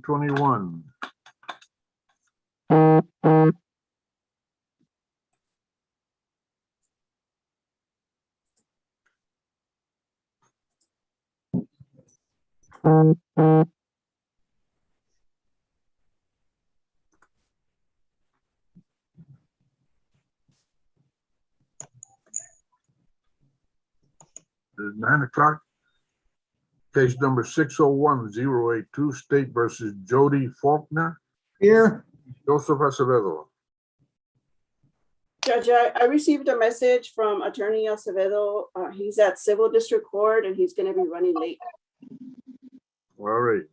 2021. It's 9 o'clock. Case number 601-082, State versus Jody Faulkner. Here. Joseph Acevedo. Judge, I received a message from Attorney Acevedo. He's at Civil District Court and he's going to be running late. All right.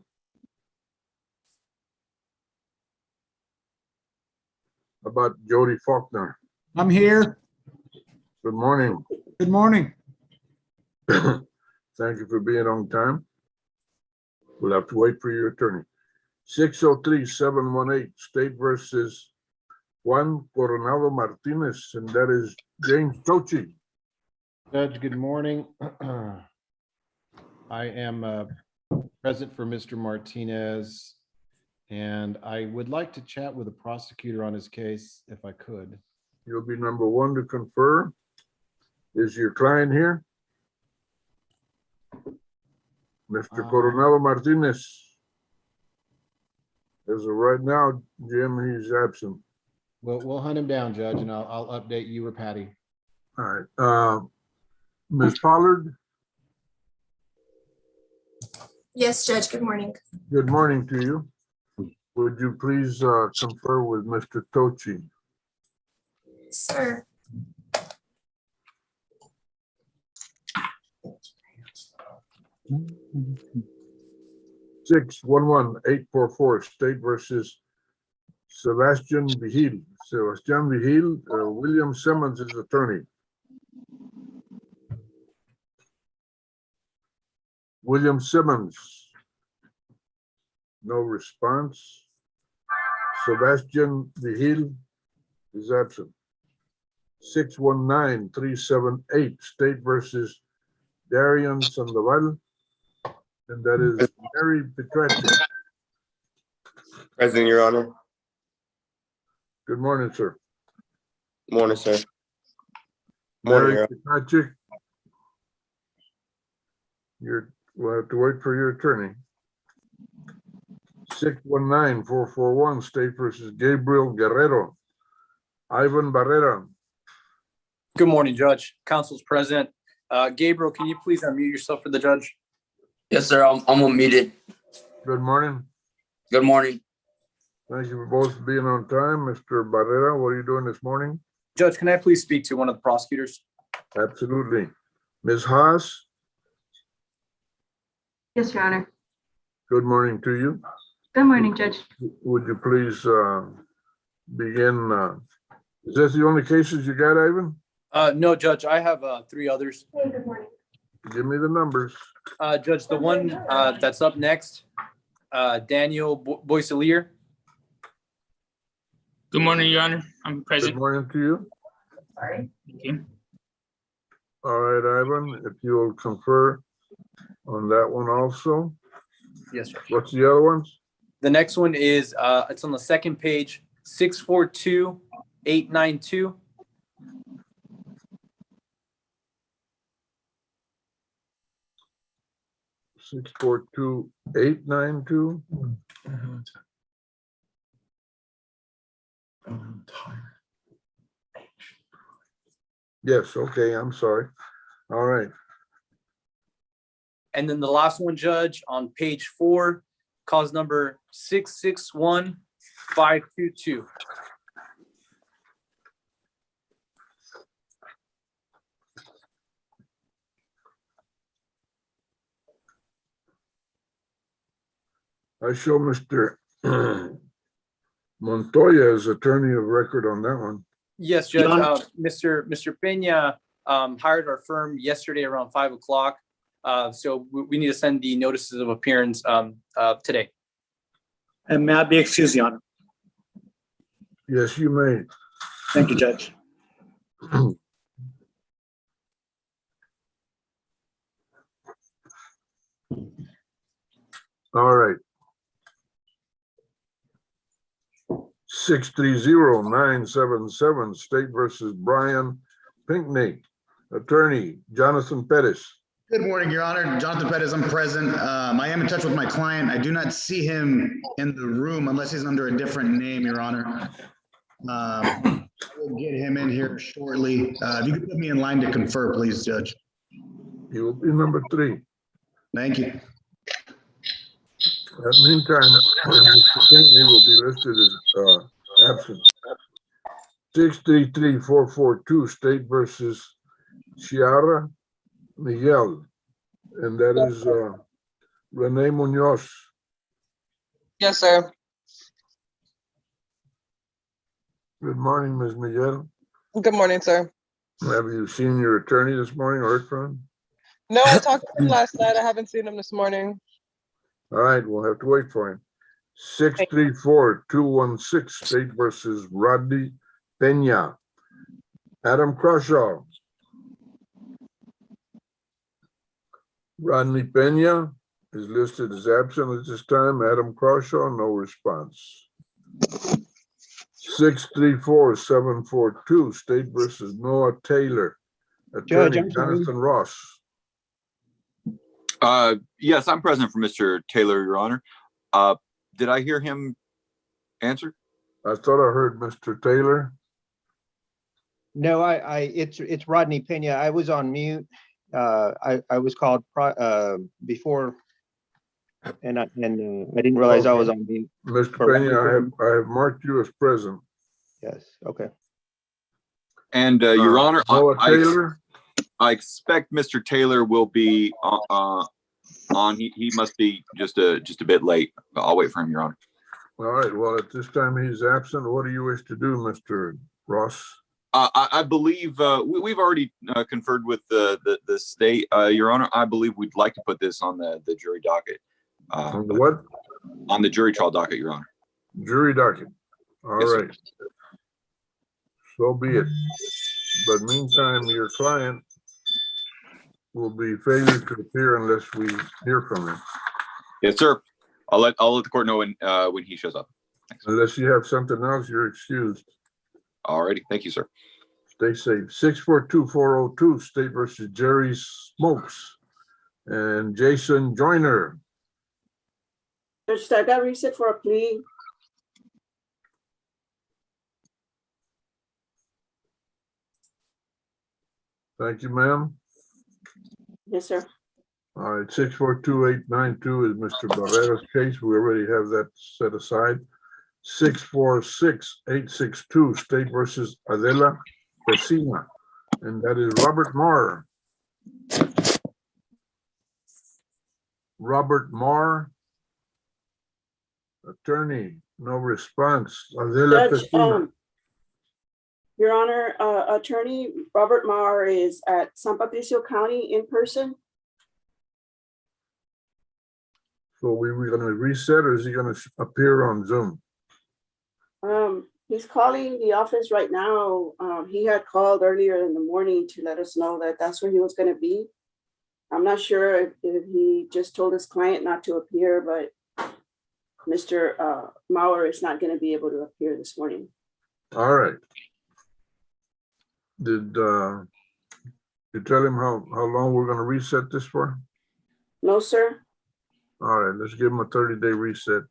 About Jody Faulkner. I'm here. Good morning. Good morning. Thank you for being on time. We'll have to wait for your attorney. 603-718, State versus Juan Coronado Martinez, and that is James Tochi. Judge, good morning. I am present for Mr. Martinez, and I would like to chat with the prosecutor on his case if I could. You'll be number one to confer. Is your client here? Mr. Coronado Martinez. As of right now, Jim, he's absent. We'll hunt him down, Judge, and I'll update you or Patty. All right. Ms. Pollard, Yes, Judge, good morning. good morning to you. Would you please confer with Mr. Tochi? Sir. 611-844, State versus Sebastian Vigil. Sebastian Vigil, William Simmons is attorney. William Simmons. No response. Sebastian Vigil is absent. 619-378, State versus Darian Sandoval. And that is Mary Petracci. Present, Your Honor. Good morning, sir. Morning, sir. Morning, Mary Your Petracci. We'll have to wait for your attorney. 619-441, State versus Gabriel Guerrero. Ivan Barrera. Good morning, Judge. Council's present. Gabriel, can you please unmute yourself for the judge? Yes, sir. I'm unmuted. Good morning. Good morning. Thank you for both being on time. Mr. Barrera, what are you doing this morning? Judge, can I please speak to one of the prosecutors? Absolutely. Ms. Haas, Yes, Your Honor. good morning to you. Good morning, Judge. Would you please begin? Is this the only cases you got, Ivan? No, Judge, I have three others. Hey, good morning. Give me the numbers. Judge, the one that's up next, Daniel Boiselier. Good morning, Your Honor. I'm Good present. morning to you. Sorry. Thank you. All right, Ivan, if you'll confer on that one also. Yes, sir. What's the other ones? The next one is, it's on the second page, 642-892. 642-892. Yes, okay, I'm sorry. All right. And then the last one, Judge, on page 4, cause number 661-522. I show Mr. Montoya as attorney of record on that one. Yes, Judge. Mr. Peña hired our firm yesterday around 5 o'clock. So we need to send the notices of appearance today. And may I be excused, Your Honor? Yes, you may. Thank you, Judge. All right. 630-977 State versus Brian Pinkney. Attorney Jonathan Pettis. Good morning, Your Honor. Jonathan Pettis, I'm present. I am in touch with my client. I do not see him in the room unless he's under a different name, Your Honor. I will get him in here shortly. If you could put me in line to confer, please, Judge. He will be number 3. Thank you. In the meantime, Mr. Pinkney will be listed as absent. 633-442 State versus Ciara Miguel, and that is Renee Munoz. Yes, sir. Good morning, Ms. Miguel. Good morning, sir. Have you seen your attorney this morning or heard from him? No, I talked to him last night. I haven't seen him this morning. All right, we'll have to wait for him. 634-216 State versus Rodney Peña. Adam Croshaw. Rodney Peña is listed as absent at this time. Adam Croshaw, no response. 634-742 State versus Noah Taylor. Judge, Attorney I'm sorry. Jonathan Ross. Yes, I'm present for Mr. Taylor, Your Honor. Did I hear him answer? I thought I heard Mr. Taylor. No, it's Rodney Pena. I was on mute. I was called before, and I didn't realize I was on mute. Mr. Peña, I have marked you as present. Yes, okay. And Your Honor, Noah Taylor. I expect Mr. Taylor will be on. He must be just a bit late. I'll wait for him, Your Honor. All right, well, at this time he's absent. What do you wish to do, Mr. Ross? I believe we've already conferred with the state, Your Honor. I believe we'd like to put this on the jury docket. On the what? On the jury trial docket, Your Honor. Jury docket. All Yes, right. So be it. But meantime, your client will be failure to appear unless we hear from him. Yes, sir. I'll let the court know when he shows up. Thanks. Unless you have something else, you're excused. All righty. Thank you, sir. Stay safe. 642-402 State versus Jerry Smokes and Jason Joyner. Judge, I got reset for a plea. Thank you, ma'am. Yes, sir. All right, 642-892 is Mr. Barrera's case. We already have that set aside. 646-862 State versus Adela Pesina, and that is Robert Marr. Robert Marr, attorney, no response. Adela Judge, Pesina. Your Honor, Attorney Robert Marr is at San Patricio County in person. So we were gonna reset, or is he gonna appear on Zoom? He's calling the office right now. He had called earlier in the morning to let us know that that's where he was gonna be. I'm not sure if he just told his client not to appear, but Mr. Mauer is not gonna be able to appear this morning. All right. Did you tell him how long we're gonna reset this for? No, sir. All right, let's give him a 30-day reset.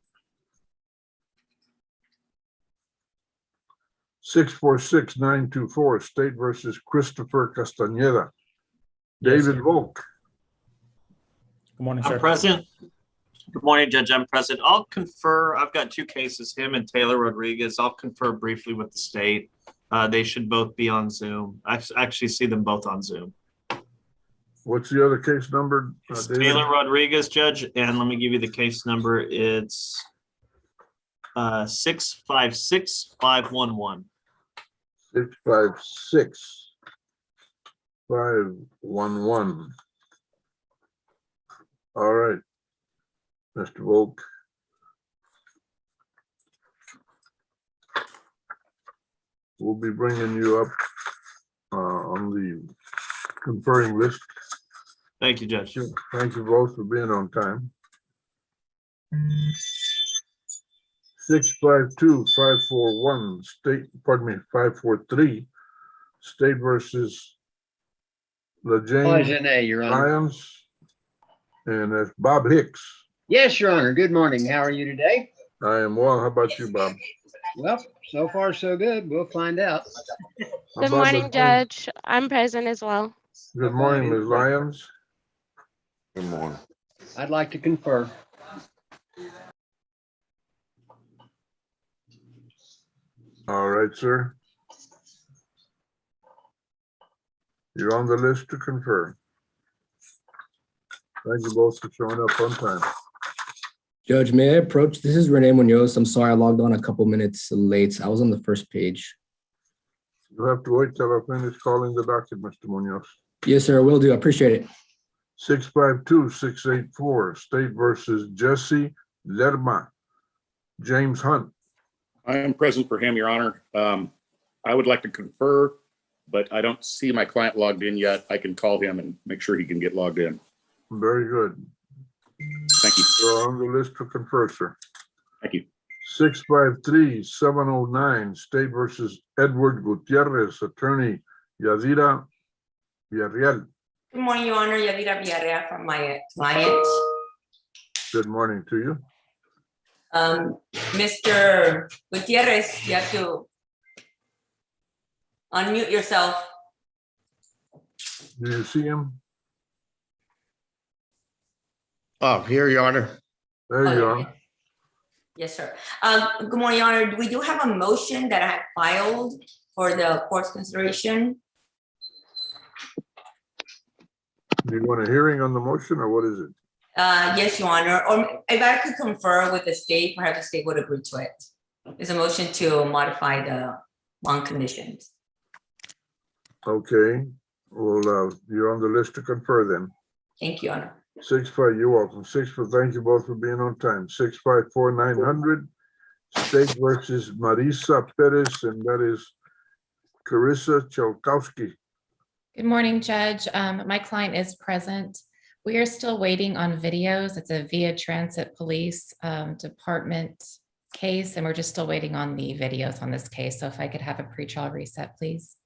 646-924 State versus Christopher Castañeda. David Volk. Good morning, I'm sir. present. Good morning, Judge. I'm present. I'll confer. I've got two cases, him and Taylor Rodriguez. I'll confer briefly with the state. They should both be on Zoom. I actually see them both on Zoom. What's the other case number? David? Taylor Rodriguez, Judge, and let me give you the case number. It's 656-511. 656-511. All right, Mr. Volk. We'll be bringing you up on the conferring list. Thank you, Judge. Thank you both for being on time. 652-541 state, pardon me, 543 state versus LeJane Janae, Your Honor. Lyons. And that's Bob Hicks. Yes, Your Honor. Good morning. How are you today? I am well. How about you, Bob? Well, so far so good. We'll find out. How Good about morning, LeJane? Judge. I'm present as well. Good morning, Ms. Lyons. Good morning. I'd like to confer. All right, sir. You're on the list to confer. Thank you both for showing up on time. Judge, may I approach? This is Rene Munoz. I'm sorry I logged on a couple minutes late. I was on the first page. You'll have to wait till I finish calling the docket, Mr. Munoz. Yes, sir. Will do. I appreciate it. 652-684 state versus Jesse Lerma. James Hunt. I am present for him, Your Honor. I would like to confer, but I don't see my client logged in yet. I can call him and make sure he can get logged in. Very good. Thank you. You're on the list to confer, sir. Thank you. 653-709 state versus Edward Gutierrez, attorney Yadira Villarreal. Good morning, Your Honor. Yadira Villarreal from my client. Good morning to you. Mr. Gutierrez, you have to unmute yourself. Do you see him? Oh, here, Your Honor. There you are. Yes, sir. Good morning, Your Honor. We do have a motion that I have filed for the court's consideration. Do you want a hearing on the motion or what is it? Yes, Your Honor. Or if I could confer with the state, perhaps the state would agree to it. There's a motion to modify the bond conditions. Okay, well, you're on the list to confer then. Thank you, Your Honor. 65, you're welcome. Thank you both for being on time. 654-900 state versus Marisa Perez, and that is Carissa Chalkowski. Good morning, Judge. My client is present. We are still waiting on videos. It's a Via Transit Police Department case, and we're just still waiting on the videos on this case. So if I could have a pretrial reset, please.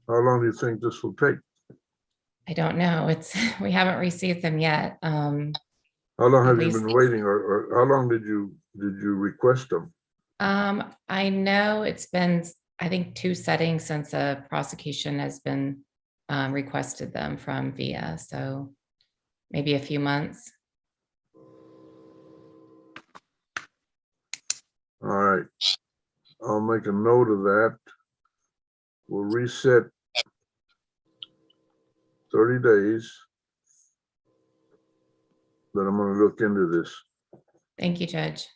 How long do you think this will take? I don't know. We haven't received them yet. How long have you been waiting, or how long did you request them? I know it's been, I think, 2 settings since a prosecution has been requested them from Via. So maybe a few months. All right. I'll make a note of that. We'll reset 30 days. But I'm going to look into this. Thank you, Judge.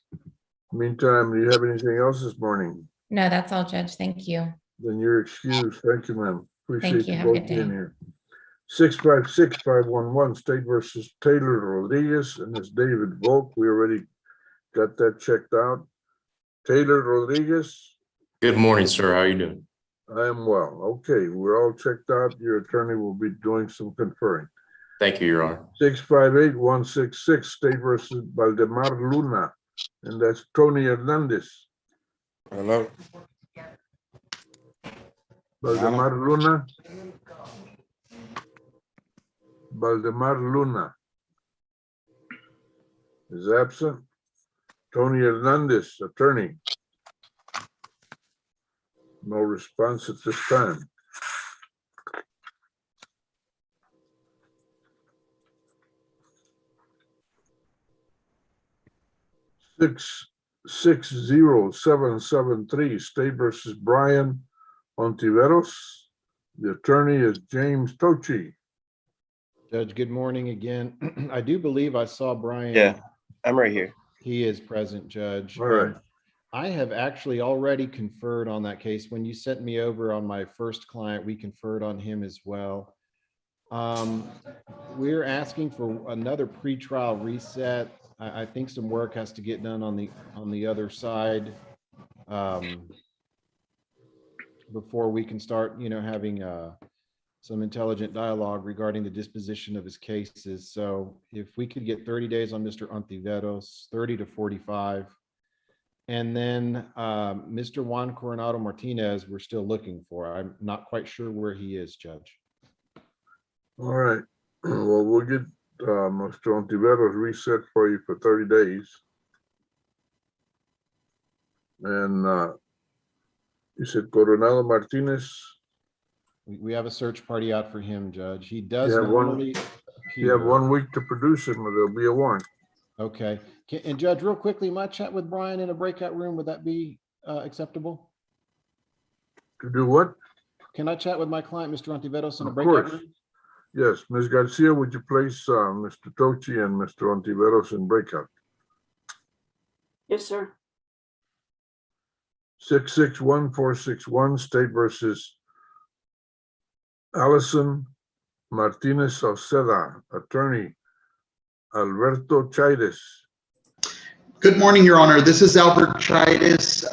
Meantime, do you have anything else this morning? No, that's all, Judge. Thank you. Then you're excused. Thank you, ma'am. Appreciate you Have a both good being day. here. 656-511 state versus Taylor Rodriguez, and it's David Volk. We already got that checked out. Taylor Rodriguez. Good morning, sir. How are you doing? I am well. Okay, we're all checked out. Your attorney will be doing some conferring. Thank you, Your Honor. 658-166 state versus Valdemar Luna, and that's Tony Hernandez. Hello. Valdemar Luna. Valdemar Luna is absent. Tony Hernandez, attorney. No response at this time. Six 60773 state versus Brian Ontiveros. The attorney is James Tochi. Judge, good morning again. I do believe I saw Brian. Yeah, I'm right here. He is present, Judge. All right. I have actually already conferred on that case. When you sent me over on my first client, we conferred on him as well. We're asking for another pretrial reset. I think some work has to get done on the other side before we can start, having some intelligent dialogue regarding the disposition of his cases. So if we could get 30 days on Mr. Ontiveros, 30 to 45, And then Mr. Juan Coronado Martinez, we're still looking for. I'm not quite sure where he is, Judge. All right. Well, we'll get Mr. Ontiveros reset for you for 30 days. And you said Coronado Martinez. We have a search party out for him, Judge. He does You have normally You have appear. 1 week to produce him, or there'll be a warrant. Okay. And Judge, real quickly, my chat with Brian in a breakout room, would that be acceptable? To do what? Can I chat with my client, Mr. Ontiveros, in a Of breakout course. room? Yes, Ms. Garcia, would you place Mr. Tochi and Mr. Ontiveros in breakout? Yes, sir. 661461, State versus Allison Martinez Sauceda, attorney Alberto Chaires. Good morning, Your Honor. This is Albert Chaires.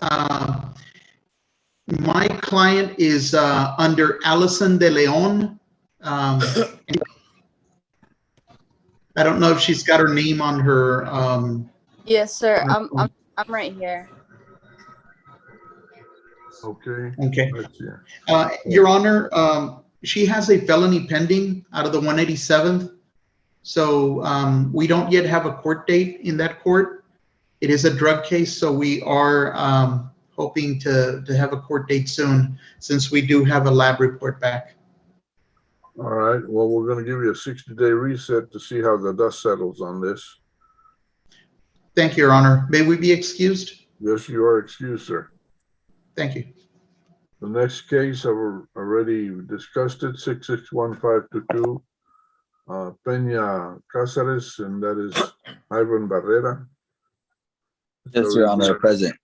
My client is under Allison de Leon. I don't know if she's got her name on her. Yes, sir. I'm right here. Okay. Okay. Let's see. Your Honor, she has a felony pending out of the 187th. So we don't yet have a court date in that court. It is a drug case, so we are hoping to have a court date soon, since we do have a lab report back. All right. Well, we're going to give you a 60-day reset to see how the dust settles on this. Thank you, Your Honor. May we be excused? Yes, you are excused, sir. Thank you. The next case, I've already discussed it, 661522, Peña Cáceres, and that is Ivan Barrera. Yes, Your Honor, present.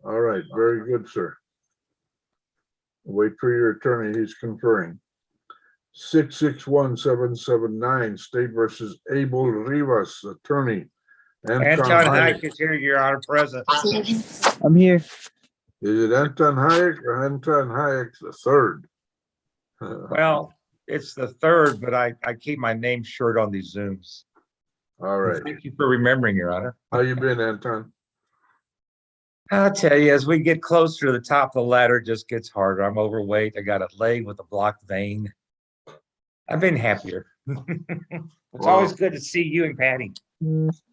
All right, very good, sir. Wait for your attorney, he's conferring. 661779, State versus Abel Rivas, attorney. Anton Hayek is here, Your Honor, present. I'm here. Is it Anton Hayek or Anton Hayek the third? Well, it's the third, but I keep my name short on these Zooms. All right. Thank you for remembering, Your Honor. How you been, Anton? I'll tell you, as we get closer to the top of the ladder, it just gets harder. I'm overweight. I got a leg with a blocked vein. I've been happier. It's always good to see you and Patty.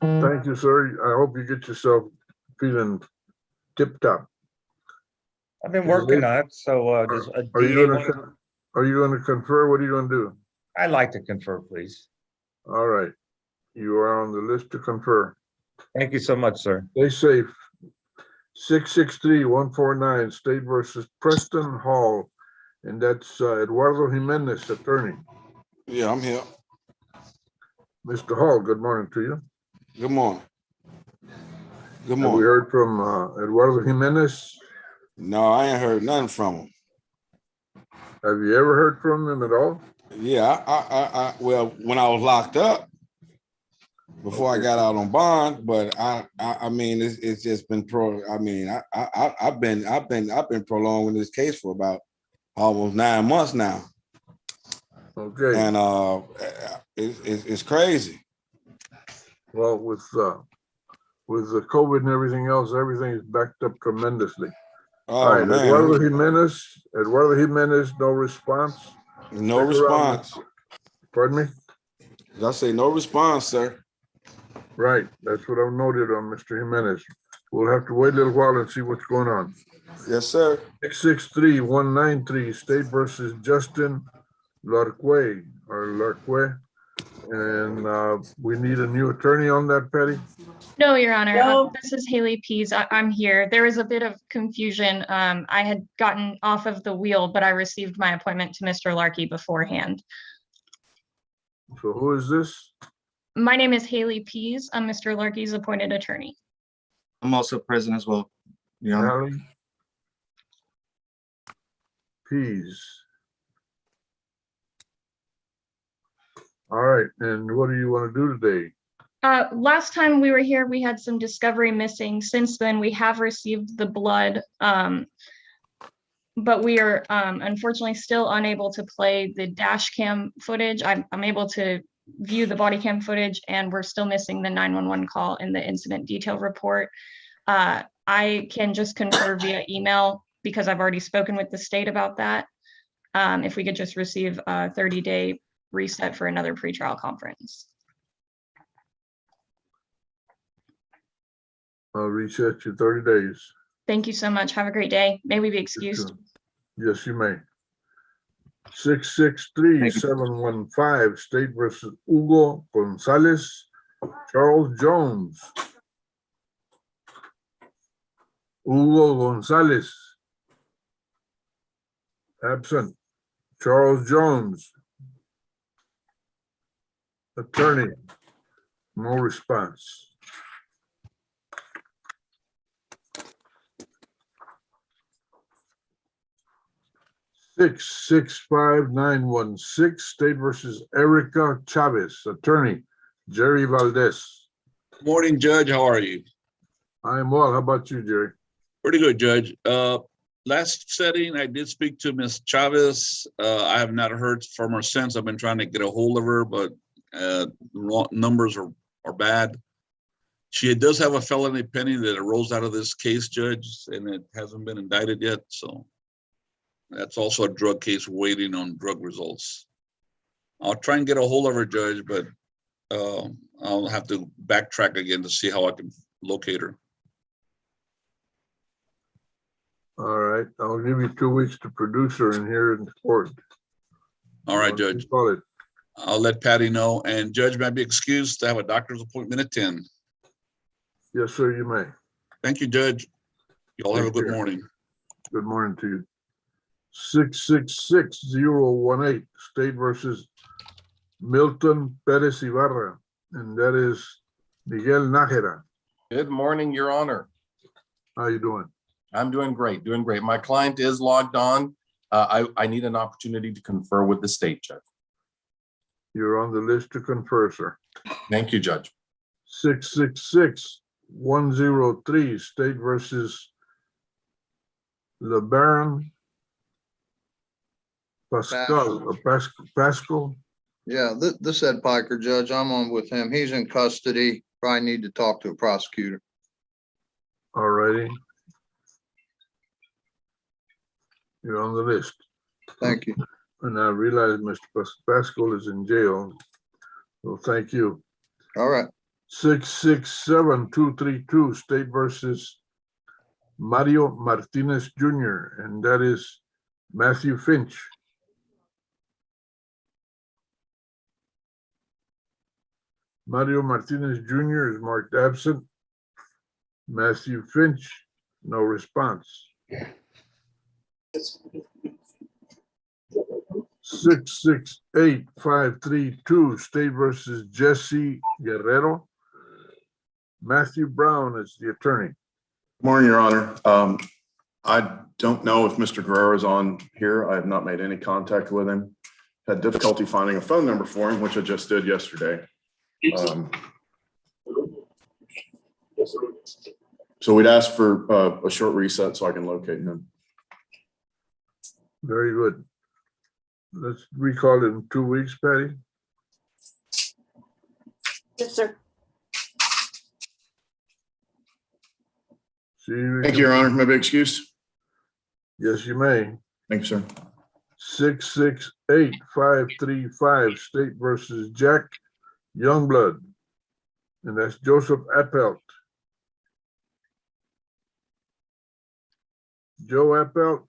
Thank you, sir. I hope you get yourself feeling tip-top. I've been working on it, so does a Are you DA gonna want- are you gonna confer? What are you gonna do? I'd like to confer, please. All right. You are on the list to confer. Thank you so much, sir. Stay safe. 663149, State versus Preston Hall, and that's Eduardo Jimenez, attorney. Yeah, I'm here. Mr. Hall, good morning to you. Good morning. Good Have we morning. heard from Eduardo Jimenez? No, I ain't heard nothing from him. Have you ever heard from him at all? Yeah, well, when I was locked up before I got out on bond, but I mean, it's just been I've been prolonging this case for about almost 9 months now. Okay. And it's crazy. Well, with the COVID and everything else, everything is backed up tremendously. Oh, All right, man. Eduardo Jimenez, no response. No Stick around. response. Pardon me? I say no response, sir. Right, that's what I've noted on Mr. Jimenez. We'll have to wait a little while and see what's going on. Yes, sir. 663193, State versus Justin Larque, and we need a new attorney on that, Patty. No, Your Honor. No. This is Haley Pease. I'm here. There was a bit of confusion. I had gotten off of the wheel, but I received my appointment to Mr. Larkey beforehand. So who is this? My name is Haley Pease. I'm Mr. Larkey's appointed attorney. I'm also present as well, Your Honor. Haley Pease. All right, and what do you want to do today? Last time we were here, we had some discovery missing. Since then, we have received the blood, but we are unfortunately still unable to play the dash cam footage. I'm able to view the body cam footage, and we're still missing the 911 call in the incident detail report. I can just confer via email because I've already spoken with the state about that. If we could just receive a 30-day reset for another pretrial conference. I'll reset you 30 days. Thank you so much. Have a great day. May we be excused? Yes, you may. 663-715, State versus Hugo Gonzalez, Charles Jones. Hugo Gonzalez. Absent. Charles Jones. Attorney. No response. 665-916, State versus Erica Chavez. Attorney, Jerry Valdez. Morning, Judge. How are you? I am well. How about you, Jerry? Pretty good, Judge. Last setting, I did speak to Ms. Chavez. I have not heard from her since. I've been trying to get a hold of her, but numbers are bad. She does have a felony pending that arose out of this case, Judge, and it hasn't been indicted yet. So that's also a drug case waiting on drug results. I'll try and get a hold of her, Judge, but I'll have to backtrack again to see how I can locate her. All right. I'll give you 2 weeks to produce her in here in court. All right, Judge. I'll let Patty know. And Judge, may I be excused to have a doctor's appointment at 10? Yes, sir, you may. Thank you, Judge. You all have a Take good care. morning. Good morning to you. 666-018, State versus Milton Perez Ibarra, and that is Miguel Nájera. Good morning, Your Honor. How you doing? I'm doing great, doing great. My client is logged on. I need an opportunity to confer with the state, Judge. You're on the list to confer, sir. Thank you, Judge. 666-103, State versus LeBaron Pascal. Yeah, this Ed Piker, Judge. I'm on with him. He's in custody. Probably need to talk to a prosecutor. All righty. You're on the list. Thank you. And I realize Mr. Pascal is in jail. Well, thank you. All right. 667-232, State versus Mario Martinez Jr., and that is Matthew Finch. Mario Martinez Jr. is marked absent. Matthew Finch, no response. 668-532, State versus Jesse Guerrero. Matthew Brown is the attorney. Morning, Your Honor. I don't know if Mr. Guerrero is on here. I have not made any contact with him. Had difficulty finding a phone number for him, which I just did yesterday. So we'd ask for a short reset so I can locate him. Very good. Let's recall it in 2 weeks, Patty. Yes, sir. See you. Thank you, Your Honor. May I be excused? Yes, you may. Thank you, sir. 668-535, State versus Jack Youngblood, and that's Joseph Appelt. Joe Appelt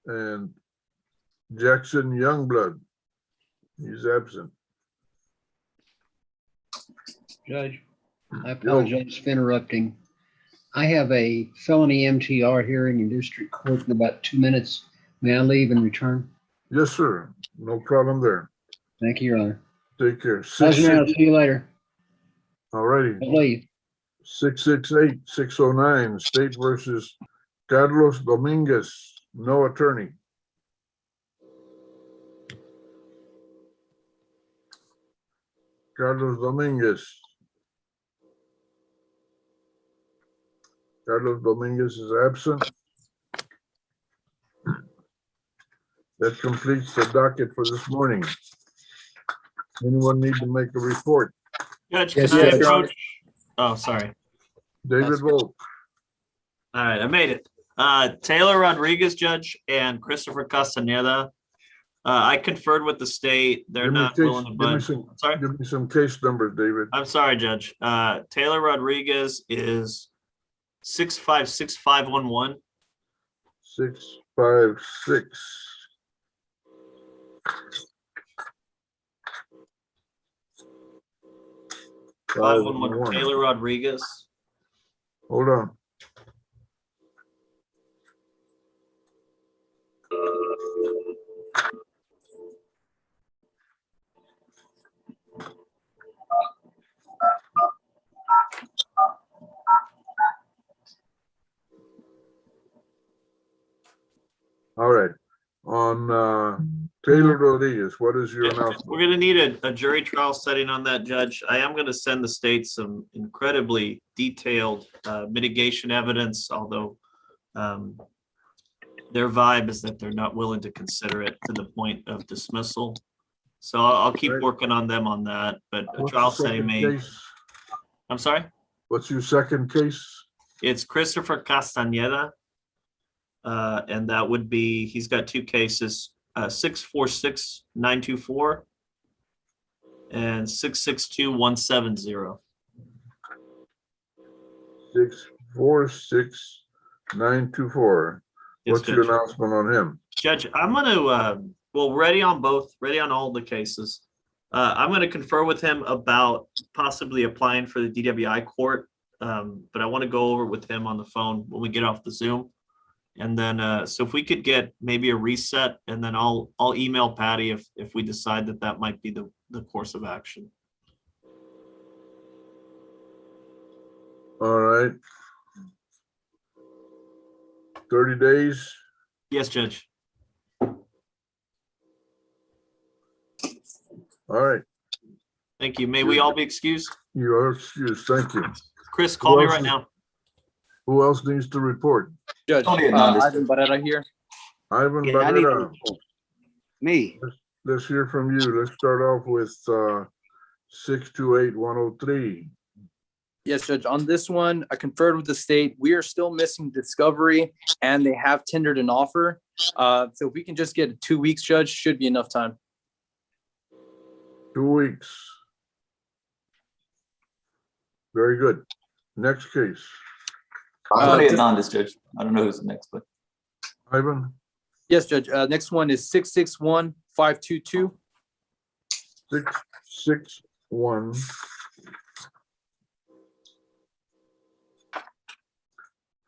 and Jackson Youngblood. He's absent. Judge, I apologize for interrupting. I have a felony MTR hearing in district court in about 2 minutes. May I leave and return? Yes, sir. No problem there. Thank you, Your Honor. Take care. Pleasure now. See you later. All righty. I'll leave. 668-609, State versus Carlos Dominguez, no attorney. Carlos Dominguez. Carlos Dominguez is absent. That completes the docket for this morning. Anyone need to make a report? Judge, Yes, can I Judge. Oh, sorry. David Volk. All right, I made it. Taylor Rodriguez, Judge, and Christopher Castaneda. I conferred with the state. They're not willing to budge. Sorry? Give me some case numbers, David. I'm sorry, Judge. Taylor Rodriguez is 656511. 656. Taylor Rodriguez. Hold on. All right. On Taylor Rodriguez, what is your announcement? We're gonna need a jury trial setting on that, Judge. I am gonna send the state some incredibly detailed mitigation evidence, although their vibe is that they're not willing to consider it to the point of dismissal. So I'll keep working on them on that, but a trial setting may. I'm sorry? What's your second case? It's Christopher Castaneda. And that would be, he's got two cases, 646-924 and 662-170. 646-924. What's your announcement on him? Judge, I'm gonna, ready on all the cases. I'm gonna confer with him about possibly applying for the DWI court. But I want to go over with him on the phone when we get off the Zoom. And then, so if we could get maybe a reset, and then I'll email Patty if we decide that might be the course of action. All right. 30 days. Yes, Judge. All right. Thank you. May we all be excused? You are excused. Thank you. Chris, call me right now. Who else needs to report? Judge, Ivan Barrera here. Ivan Yeah, Barrera. Me. Let's hear from you. Let's start off with 628-103. Yes, Judge. On this one, I conferred with the state. We are still missing discovery, and they have tendered an offer. So if we can just get 2 weeks, Judge, should be enough time. 2 weeks. Very good. Next case. Hernandez, Judge. I don't know who's next, but Ivan. Yes, Judge. Next one is 661-522. 661.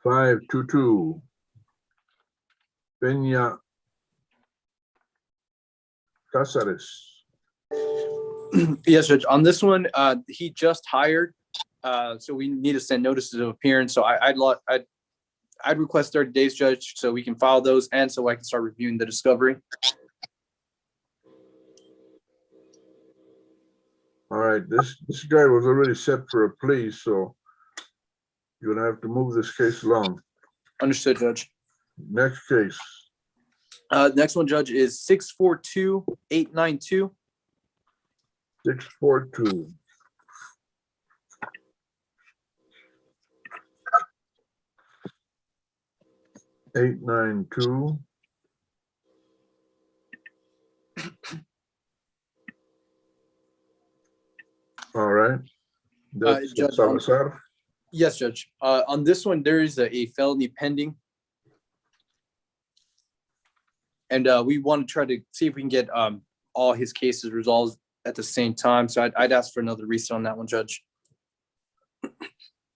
522. Peña Cáceres. Yes, Judge. On this one, he just hired, so we need to send notices of appearance. So I'd request 30 days, Judge, so we can file those and so I can start reviewing the discovery. All right, this guy was already set for a plea, so you're gonna have to move this case along. Understood, Judge. Next case. Next one, Judge, is 642-892. 642. 892. All right. That's Judge, Salazar. Yes, Judge. On this one, there is a felony pending. And we want to try to see if we can get all his cases resolved at the same time. So I'd ask for another reset on that one, Judge.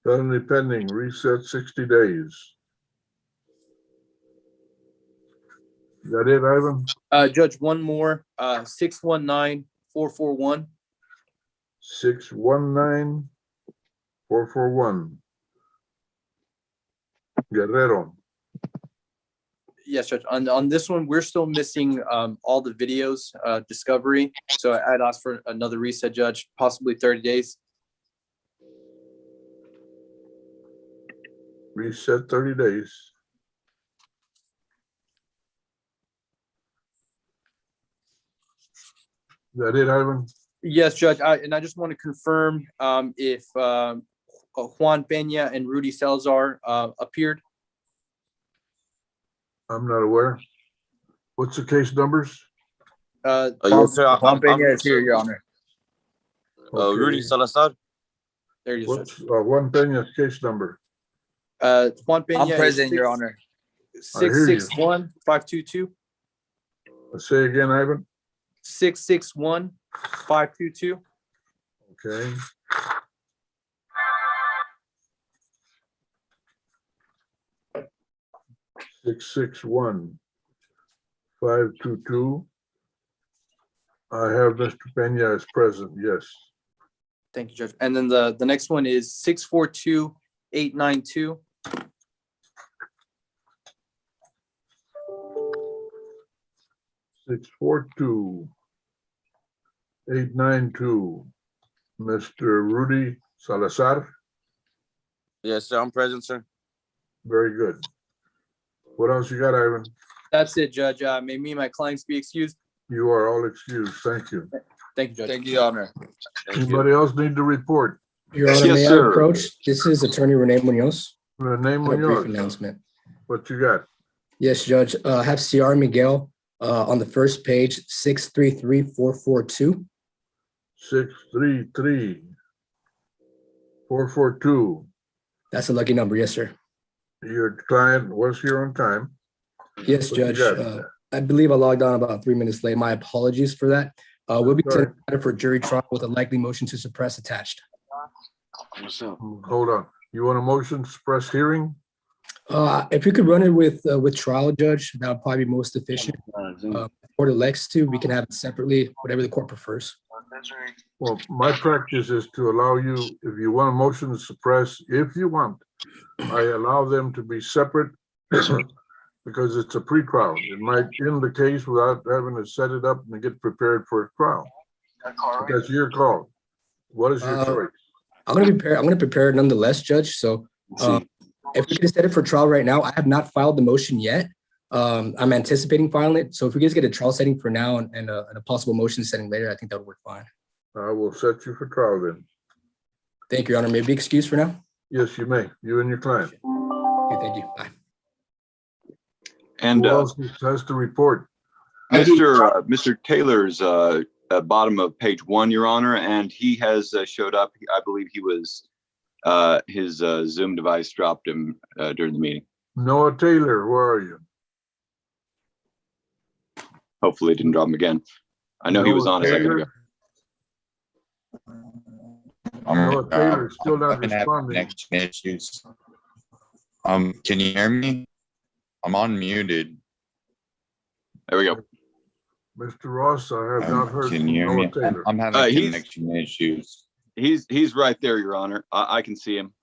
Felony pending, reset 60 days. Is that it, Ivan? Judge, one more, 619-441. 619-441. Guerrero. Yes, Judge. On this one, we're still missing all the videos, discovery. So I'd ask for another reset, Judge, possibly 30 days. Reset 30 days. Is that it, Ivan? Yes, Judge. I just want to confirm if Juan Peña and Rudy Salazar appeared. I'm not aware. What's the case numbers? Yes, sir. Juan Peña is here, Your Honor. Rudy Okay. Salazar. There you What's Juan Peña's case number? Juan Peña. I'm present, Your Honor. 661-522. Say again, Ivan. 661-522. Okay. Six, 522. I have Mr. Peña as present, yes. Thank you, Judge. And then the next one is 642-892. 642-892. Mr. Rudy Salazar. Yes, sir. I'm present, sir. Very good. What else you got, Ivan? That's it, Judge. May me and my clients be excused. You are all excused. Thank you. Thank you, Judge. Thank you, Your Honor. Anybody else need to report? Your Honor, may I approach? This is Attorney Rene Munoz. Rene A brief Munoz, announcement. what you got? Yes, Judge. I have CR Miguel on the first page, 633-442. 633-442. That's a lucky number. Yes, sir. Your client was here on time. Yes, What you Judge. got? I believe I logged on about 3 minutes late. My apologies for that. We'll be Sorry. sending for jury trial with a likely motion to suppress attached. Hold on. You want a motion to suppress hearing? If you could run it with trial, Judge, that would probably be most efficient. Court elects to, we can have it separately, whatever the court prefers. Well, my practice is to allow you, if you want a motion to suppress, if you want, I allow them to be separate because it's a pre-trial. It might end the case without having to set it up and get prepared for a trial. But that's your call. What is your choice? I'm gonna prepare it nonetheless, Judge. So if we can set it for trial right now, I have not filed the motion yet. I'm anticipating filing it. So if we just get a trial setting for now and a possible motion setting later, I think that would work fine. I will set you for trial then. Thank you, Your Honor. May I be excused for now? Yes, you may. You and your client. Okay, thank you. Bye. And Who else has to report? Mr. Taylor's at bottom of page 1, Your Honor, and he has showed up. I believe he was his Zoom device dropped him during the meeting. Noah Taylor, where are you? Hopefully, it didn't drop him again. I know he was on a second ago. Noah Taylor still not I've been having responding. connection issues. Can you hear me? I'm unmuted. There we go. Mr. Ross, I have not heard Can from you hear Noah me? Taylor. I'm having connection issues. He's right there, Your Honor. I can see him.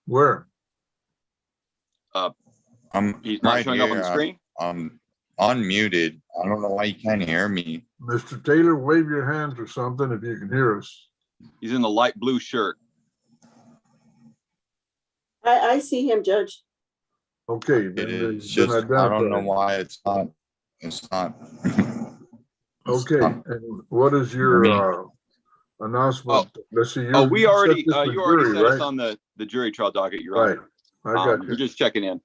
Where? He's not right showing up on the here. screen. I'm unmuted. I don't know why you can't hear me. Mr. Taylor, wave your hands or something if you can hear us. He's in the light blue shirt. I see him, Judge. Okay. It's just, I don't know why it's not. It's not. Okay. And what is your announcement? Let's see. We already set this you for already jury, set us right? on the jury trial docket, Your Right. Honor. I got you. We're just checking in.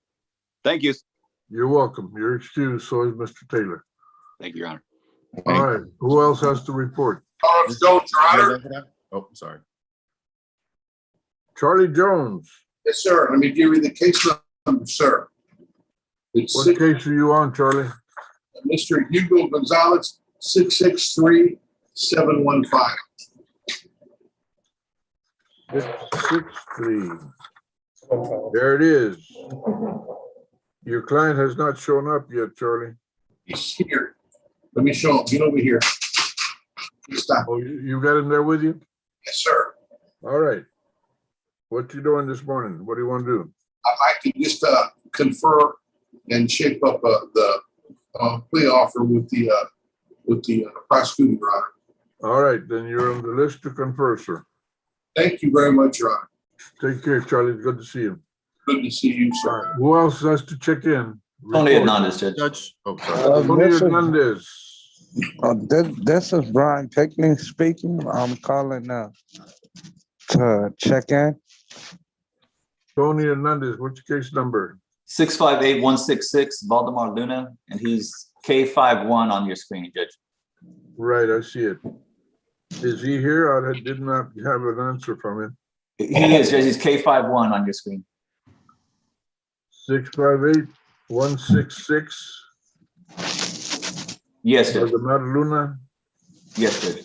Thank you. You're welcome. You're excused. So is Mr. Taylor. Thank you, Your Honor. All right. Who else has to report? Oh, sorry. Charlie Jones. Yes, sir. Let me give you the case number, sir. It's What case are you on, Charlie? Mr. Hugo Gonzalez, 663-715. 663. There it is. Your client has not shown up yet, Charlie. He's here. Let me show him. Get over here. Stop. Oh, you got him there with you? Yes, sir. All right. What you doing this morning? What do you want to do? I'd like to just confer and shape up the plea offer with the prosecutor, Your Honor. All right, then you're on the list to confer, sir. Thank you very much, Your Honor. Take care, Charlie. Good to see you. Good to see you, sir. Who else has to check in? Tony Hernandez, Judge. Tony Hernandez. This is Brian Pickney speaking. I'm calling to check in. Tony Hernandez, what's your case number? 658166, Valdemar Luna, and he's K51 on your screen, Judge. Right, I see it. Is he here? I did not have an answer from him. He is, Judge. He's K51 on your screen. 658166. Yes, Judge. Valdemar Luna. Yes, Judge.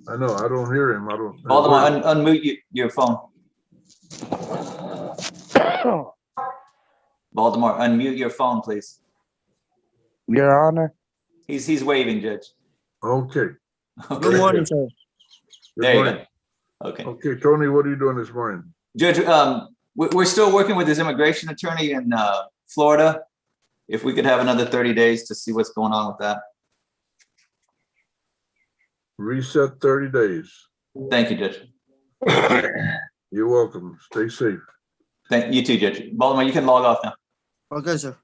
I know, I don't hear him. I don't. Valdemar, unmute your phone. Valdemar, unmute your phone, please. Your Honor. He's waving, Judge. Okay. Good morning, sir. Good There you morning. go. Okay. Okay, Tony, what are you doing this morning? Judge, we're still working with his immigration attorney in Florida. If we could have another 30 days to see what's going on with that. Reset 30 days. Thank you, Judge. You're welcome. Stay safe. Thank you too, Judge. Valdemar, you can log off now. Okay, sir.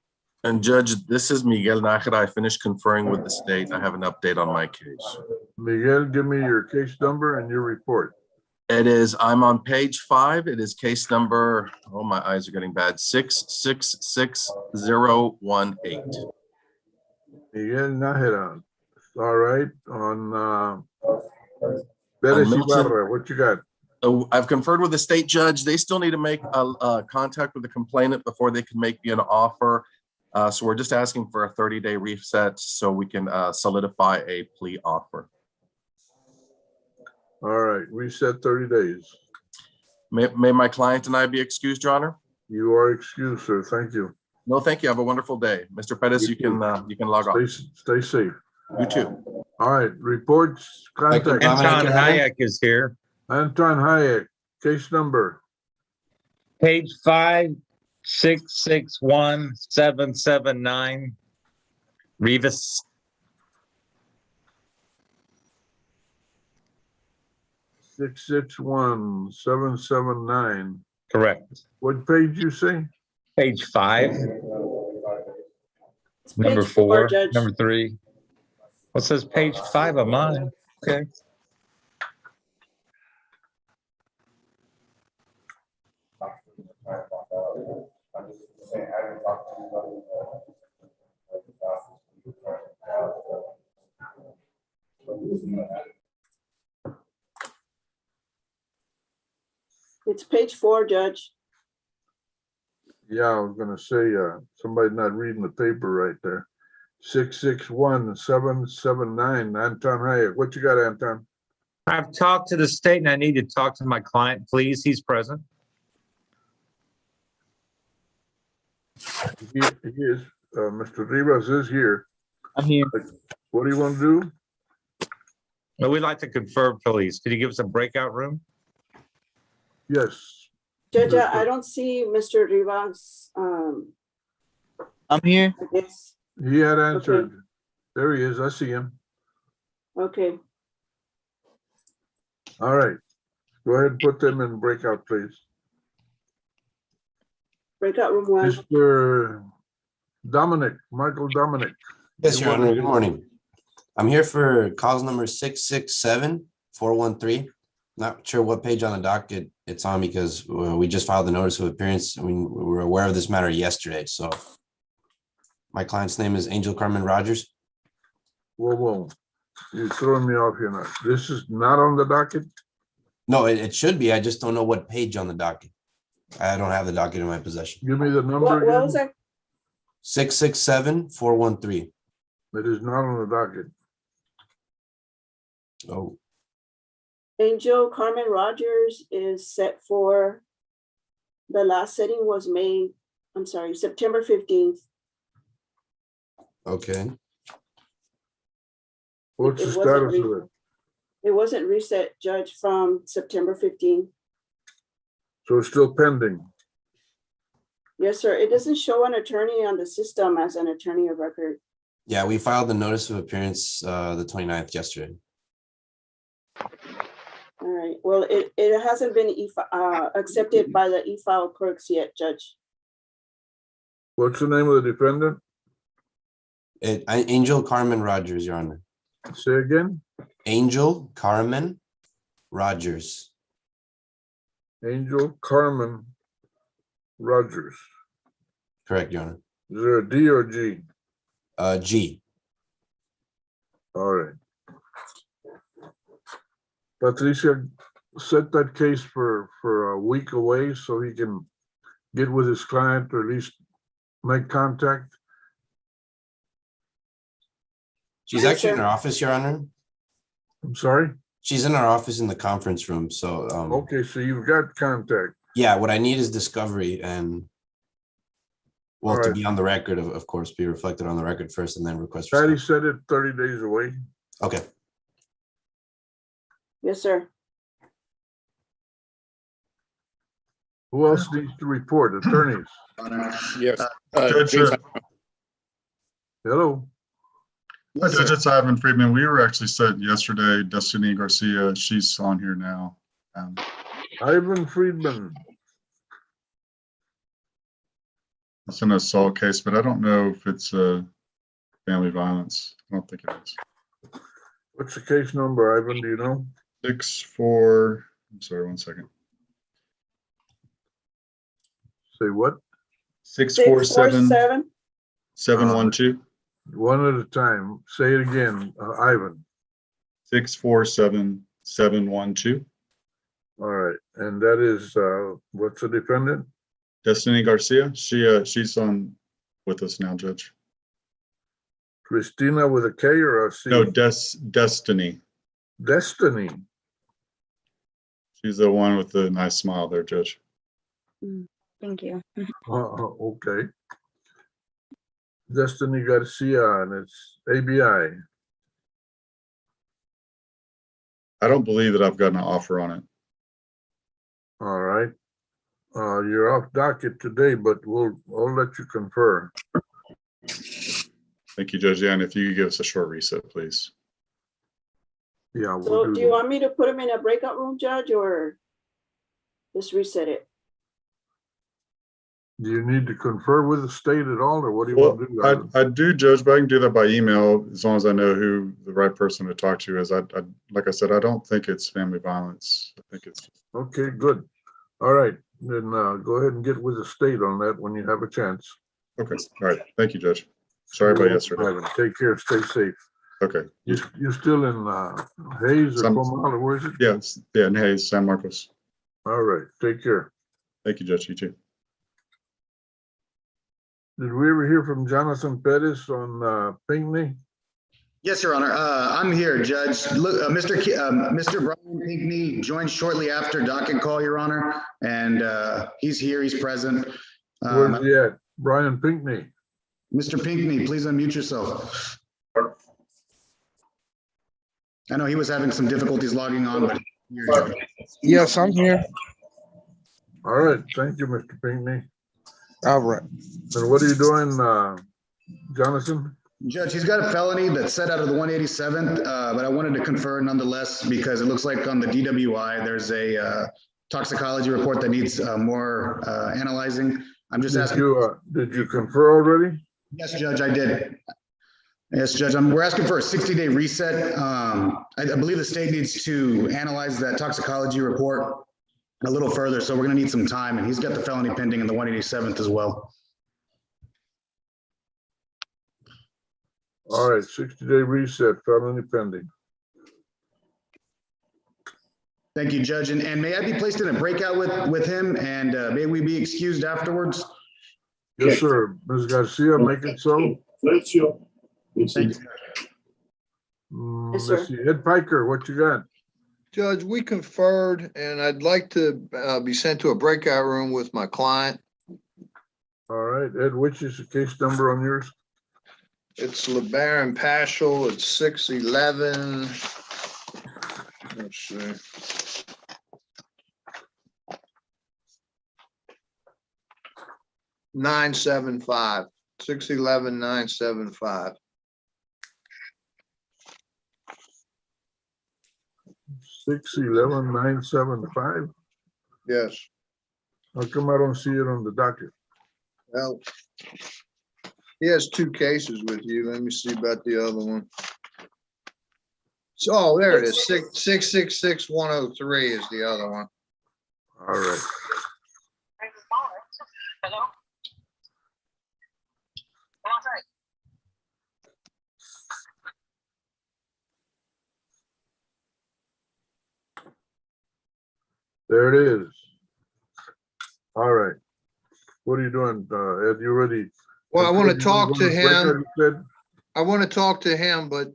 And Judge, this is Miguel Nájera. I finished conferring with the state. I have an update on my case. Miguel, give me your case number and your report. It is, I'm on page 5. It is case number, oh, my eyes are getting bad, 666018. Miguel Nájera. All right, on Perez Milton. Ibarra, what you got? I've conferred with the state judge. They still need to make a contact with the complainant before they can make me an offer. So we're just asking for a 30-day reset so we can solidify a plea offer. All right, reset 30 days. May my client and I be excused, Your Honor? You are excused, sir. Thank you. No, thank you. Have a wonderful day. Mr. Pettis, you can log off. Stay safe. You too. All right, reports, contact. Anton Hayek is here. Anton Hayek, case number. Page 5661779. Rivas. 661779. Correct. What page you say? Page 5. It's Number page 4, 4. Judge. Number 3. Well, it says page 5 of mine. Okay. It's page 4, Judge. Yeah, I was gonna say, somebody not reading the paper right there. 661779, Anton Hayek. What you got, Anton? I've talked to the state and I need to talk to my client, please. He's present. He is, Mr. Rivas is here. I'm here. What do you want to do? Well, we'd like to confirm, please. Could you give us a breakout room? Yes. Judge, I don't see Mr. Rivas. I'm here. I guess. He had answered. There he is. I see him. Okay. All right. Go ahead and put them in breakout, please. Breakout room 1. Mr. Dominic, Michael Dominic. Yes, Your Honor. Good morning. I'm here for cause number 667413. Not sure what page on the docket it's on because we just filed the notice of appearance. We were aware of this matter yesterday. So my client's name is Angel Carmen Rogers. Whoa. You're throwing me off here now. This is not on the docket? No, it should be. I just don't know what page on the docket. I don't have the docket in my possession. Give me the number What again. was that? 667413. It is not on the docket. Oh, Angel Carmen Rogers is set for, the last setting was September 15th. okay. What's It the wasn't status of it? It wasn't reset, Judge, from September 15th. So it's still pending. Yes, sir. It doesn't show an attorney on the system as an attorney of record. Yeah, we filed the notice of appearance the 29th yesterday. All right. Well, it hasn't been accepted by the e-file clerks yet, Judge. What's the name of the defendant? Angel Carmen Rogers, Your Honor. Say again? Angel Carmen Rogers. Angel Carmen Rogers. Correct, Your Honor. Is there a D or G? G. All right. Patricia, set that case for a week away so he can get with his client or at least make contact. She's Yes, actually in sir. our office, Your Honor. I'm sorry? She's in our office in the conference room. So, Okay, so you've got contact. yeah, what I need is discovery and well, All to right. be on the record, of course, be reflected on the record first and then request. for Patty stuff. said it 30 days away. Okay. Yes, sir. Who else needs to report? Attorneys? Yes. Judge, James, Hello? Judge, it's Ivan Friedman. We were actually set yesterday. Destiny Garcia, she's on here now. Ivan Friedman. It's an assault case, but I don't know if it's family violence. I don't think it is. What's the case number, Ivan? Do you know? 6-4, I'm sorry, 1 second. Say what? 647 712. One at a time. Say it again, Ivan. 647 712. All right. And that is, what's the defendant? Destiny Garcia. She's on with us now, Judge. Christina with a K or a C? No, Destiny. Destiny. She's the one with the nice smile there, Judge. Thank you. Okay. Destiny Garcia, and it's ABI. I don't believe that I've gotten an offer on it. All right. You're off docket today, but I'll let you confer. Thank you, Judge. Yeah, and if you could give us a short reset, please. Yeah. So do you want me to put him in a breakout room, Judge, or just reset it? Do you need to confer with the state at all, or what do you want to do? Ivan? I do, Judge, but I can do that by email as long as I know who the right person to talk to is. Like I said, I don't think it's family violence. I think it's. Okay, good. All right, then go ahead and get with the state on that when you have a chance. Okay, all right. Thank you, Judge. Sorry about yesterday. Ivan, take care, stay safe. Okay. You're still in Hayes or Comal, where is it? Yes, yeah, in Hayes, San Marcos. All right, take care. Thank you, Judge. You too. Did we ever hear from Jonathan Pettis on Pinckney? Yes, Your Honor. I'm here, Judge. Look, Mr. Brian Pinckney joined shortly after docket call, Your Honor, and he's here. He's present. Where's he at? Brian Pinckney. Mr. Pinckney, please unmute yourself. I know he was having some difficulties logging on, but Yes, I'm here. All right, thank you, Mr. Pinckney. All right. And what are you doing, Jonathan? Judge, he's got a felony that's set out of the 187th, but I wanted to confer nonetheless because it looks like on the DWI, there's a toxicology report that needs more analyzing. I'm just asking. Did you confer already? Yes, Judge, I did. Yes, Judge, we're asking for a 60-day reset. I believe the state needs to analyze that toxicology report a little further, so we're gonna need some time, and he's got the felony pending in the 187th as well. All right, 60-day reset, felony pending. Thank you, Judge, and may I be placed in a breakout with him, and may we be excused afterwards? Yes, sir. Ms. Garcia, make it so. Thank you. Let's see, Ed Piker, what you got? Judge, we conferred and I'd like to be sent to a breakout room with my client. All right, Ed, which is the case number on yours? It's LeBaron Paschal. It's 611. Let's see. $975. 611-975. 611-975. Yes. How come I don't see it on the docket? Well, he has two cases with you. Let me see about the other one. So, oh, there it is. 666-103 is the other one. All right. There it is. All right. What are you doing? Ed, you ready? Well, I want to You talk wanna to break out, him. you said? I want to talk to him, but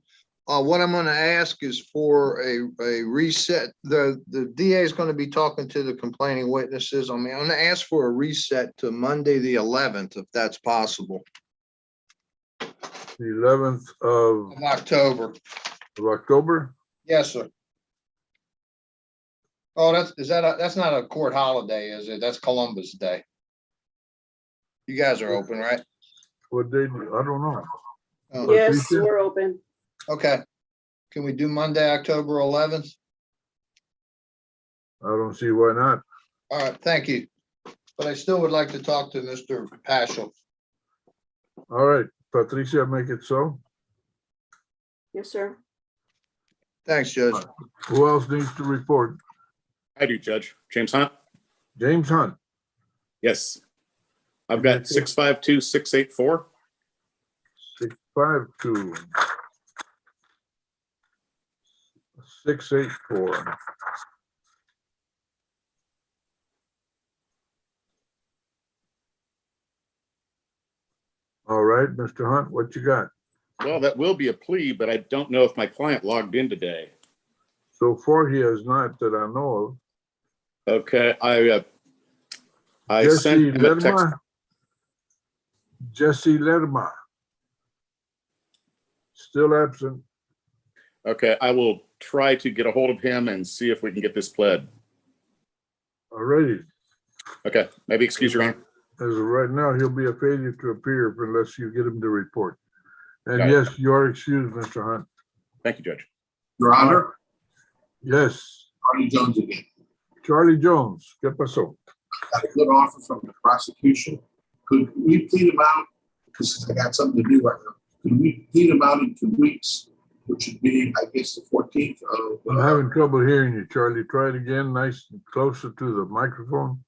what I'm going to ask is for a reset. The DA is going to be talking to the complaining witnesses. I mean, I'm going to ask for a reset to Monday, the 11th, if that's possible. The 11th Of October. of October? Yes, sir. Oh, that's not a court holiday, is it? That's Columbus Day. You guys are open, right? What day? I don't know. Oh, Yes, we're open. okay. Can we do Monday, October 11th? I don't see why not. All right, thank you. But I still would like to talk to Mr. Paschal. All right, Patricia, make it so. Yes, sir. Thanks, Judge. Who else needs to report? I do, Judge. James Hunt? James Hunt. Yes. I've got 652-684. 652. 684. All right, Mr. Hunt, what you got? Well, that will be a plea, but I don't know if my client logged in today. So far, he has not that I know of. Okay, I Jesse sent him a text. Lerma. Jesse Lerma. Still absent. Okay, I will try to get a hold of him and see if we can get this pled. Alrighty. Okay, maybe excuse your honor. As of right now, he'll be a failure to appear unless you get him to report. And Got it. yes, you are excused, Mr. Hunt. Thank you, Judge. Your Honor, Yes, Charlie Jones again. Charlie Jones, ¿qué pasó? Got a good offer from the prosecution. Could we plead him out? Because I got something to do right now. Could we plead him out in 2 weeks, which would be, I guess, the 14th of. I'm having trouble hearing you, Charlie. Try it again, nice and closer to the microphone.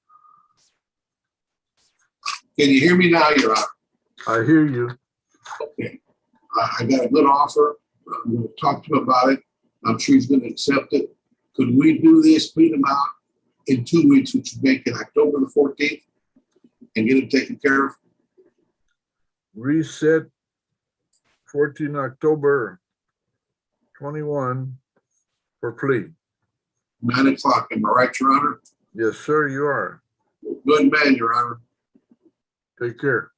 Can you hear me now, Your Honor? I hear you. Okay. I got a good offer. I'm going to talk to him about it. I'm sure he's going to accept it. Could we do this, plead him out in 2 weeks, which would make it October the 14th, and get him taken care of? Reset 14 October 21 for plea. 9 o'clock, am I right, Your Honor? Yes, sir, you are. Good man, Your Honor. Take care.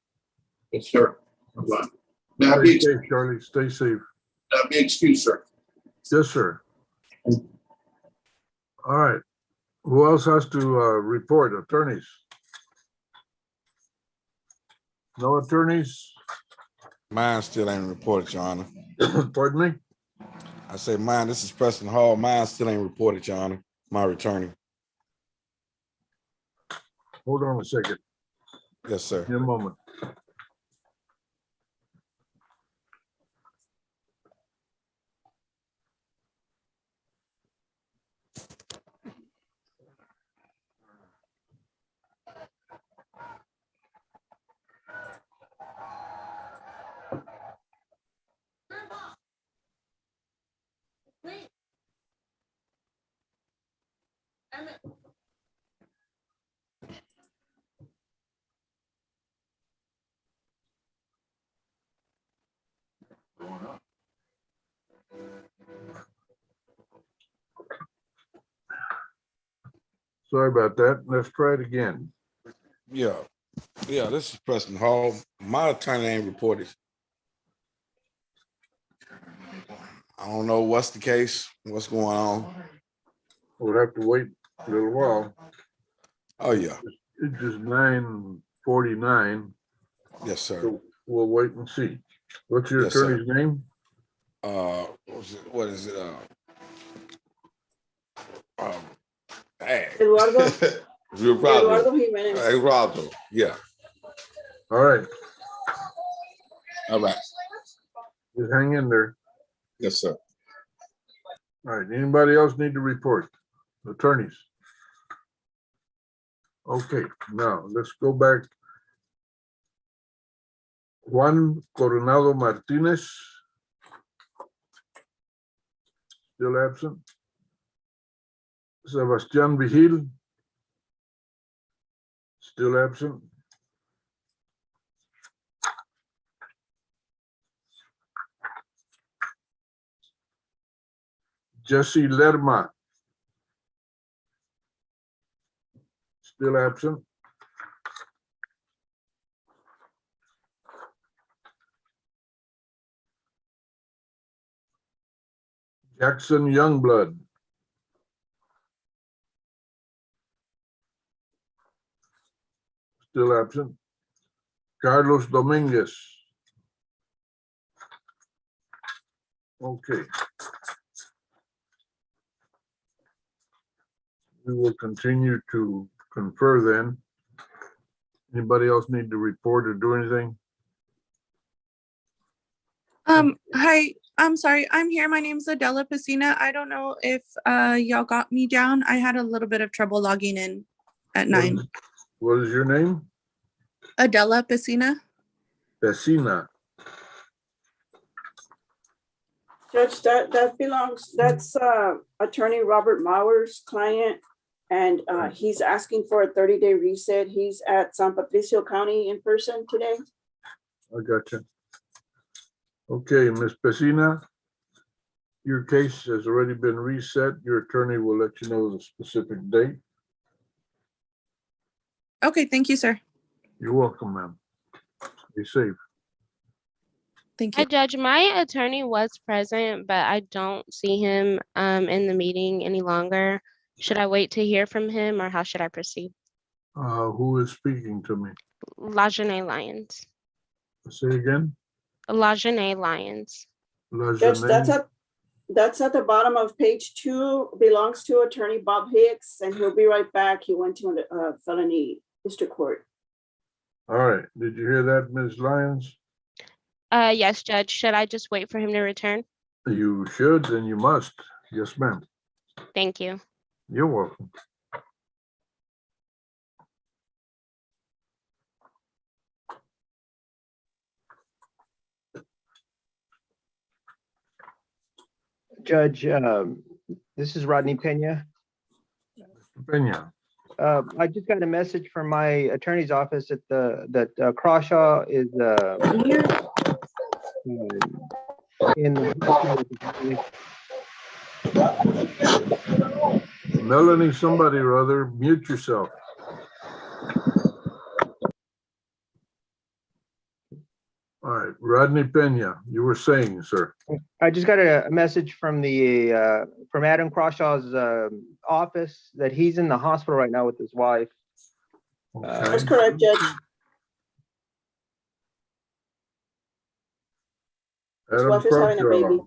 Yes, sir. Bye-bye. May I Stay be, safe, Charlie. Stay safe. be excused, sir? Yes, sir. All right. Who else has to report? Attorneys? No attorneys? Mine still ain't reported, Your Honor. Pardon me? I say mine, this is Preston Hall. Mine still ain't reported, Your Honor. My returning. Hold on a second. Yes, sir. In a moment. Sorry about that. Let's try it again. Yeah. Yeah, this is Preston Hall. My attorney ain't reported. I don't know what's the case, what's going on. We'll have to wait a little while. Oh, yeah. It's just 9:49. Yes, sir. So we'll wait and see. What's your Yes, sir. attorney's name? What is it? Dang. Eduardo. Eduardo. Eduardo Jimenez. Eduardo. Yeah. All right. All right. Just hang in there. Yes, sir. All right. Anybody else need to report? Attorneys? Okay, now let's go back. Juan Coronado Martinez. Still absent. Sebastian Vigil. Still absent. Jesse Lerma. Still absent. Jackson Youngblood. Still absent. Carlos Dominguez. Okay. We will continue to confer then. Anybody else need to report or do anything? Hi, I'm sorry. I'm here. My name's Adela Pacina. I don't know if y'all got me down. I had a little bit of trouble logging in at 9. What is your name? Adela Pacina. Vecina. Judge, that belongs, that's Attorney Robert Mauer's client, and he's asking for a 30-day reset. He's at San Patricio County in person today. I got you. Okay, Ms. Vecina, your case has already been reset. Your attorney will let you know the specific date. Okay, thank you, sir. You're welcome, ma'am. Be safe. Thank you. Hi, Judge. My attorney was present, but I don't see him in the meeting any longer. Should I wait to hear from him, or how should I proceed? Who is speaking to me? LaJanae Lyons. Say again? LaJanae Lyons. Judge, LaJanae? that's at the bottom of page 2, belongs to Attorney Bob Hicks, and he'll be right back. He went to the felony district court. All right. Did you hear that, Ms. Lyons? Yes, Judge. Should I just wait for him to return? You should and you must. Yes, ma'am. Thank you. You're welcome. Judge, this is Rodney Pena. Pena. I just got a message from my attorney's office that Crawshaw is in Melanie, somebody or other, mute yourself. All right, Rodney Pena, you were saying, sir. I just got a message from from Adam Crawshaw's office that he's in the hospital right now with his wife. That's correct, Judge. His Adam wife is having a Crawshaw. baby.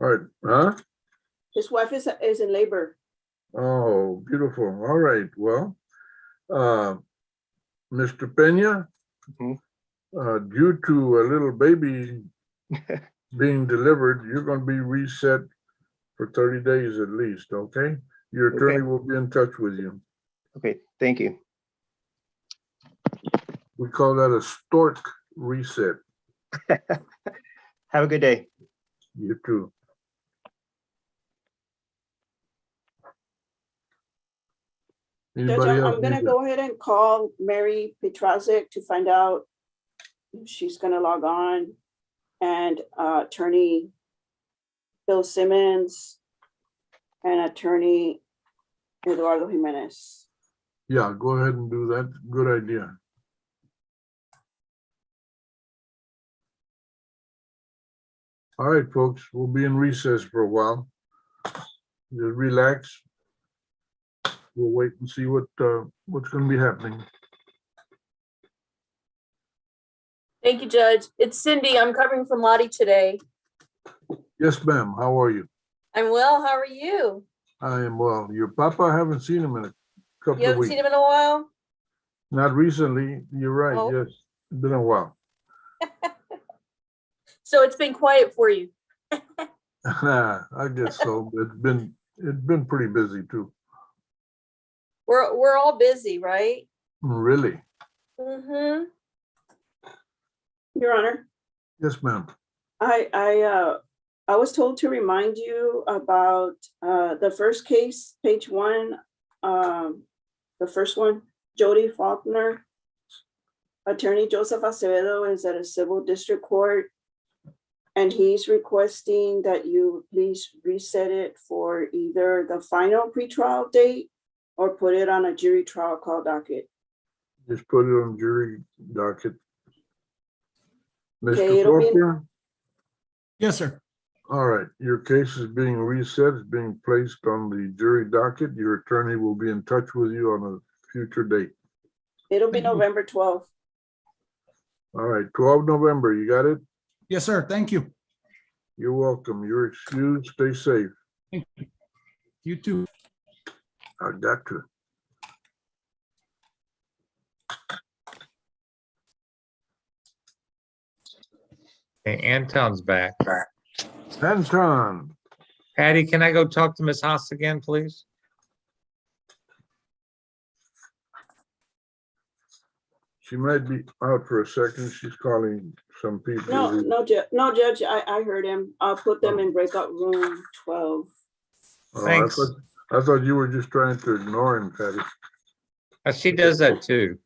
All right, huh? His wife is in labor. Oh, beautiful. All right, well, Mr. Pena, due to a little baby being delivered, you're going to be reset for 30 days at least, okay? Your attorney will be in touch with you. Okay, thank you. We call that a stork reset. Have a good day. You too. Judge, Anybody else I'm gonna need go ahead and call Mary Petrazik to find out if she's gonna log on, and Attorney Bill Simmons and Attorney Eduardo Jimenez. Yeah, go ahead and do that. Good idea. All right, folks, we'll be in recess for a while. Just relax. We'll wait and see what's going to be happening. Thank you, Judge. It's Cindy. I'm covering for Lottie today. Yes, ma'am. How are you? I'm well. How are you? I am well. Your papa, I haven't seen him in a couple You of haven't weeks. seen him in a while? Not recently. You're right. Oh. Yes, it's been a while. So it's been quiet for you. I guess so. It's been pretty busy too. We're all busy, right? Really? Mm-hmm. Your Honor, Yes, ma'am. I was told to remind you about the first case, page 1, the first one. Jody Faulkner. Attorney Joseph Acevedo is at a civil district court. And he's requesting that you please reset it for either the final pretrial date or put it on a jury trial call docket. Just put it on jury docket. Okay, Mr. it'll be- Faulkner? Yes, sir. All right, your case is being reset, it's being placed on the jury docket. Your attorney will be in touch with you on a future date. It'll be November 12th. All right, 12 November, you got it? Yes, sir. Thank you. You're welcome. You're excused. Stay safe. Thank you. You too. I got to. Okay, Anton's back. Anton, Patty, can I go talk to Ms. Haas again, please? she might be out for a second. She's calling some people. No, Judge, I heard him. I'll put them in breakout room 12. Oh, Thanks. I thought you were just trying to ignore him, Patty. She does that too.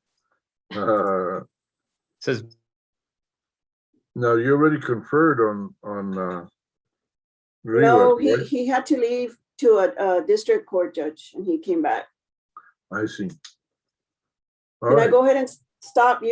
Says, No, you already conferred on No, Rivas, right? he had to leave to a district court judge and he came back. I see. All Can I right. go ahead and stop you?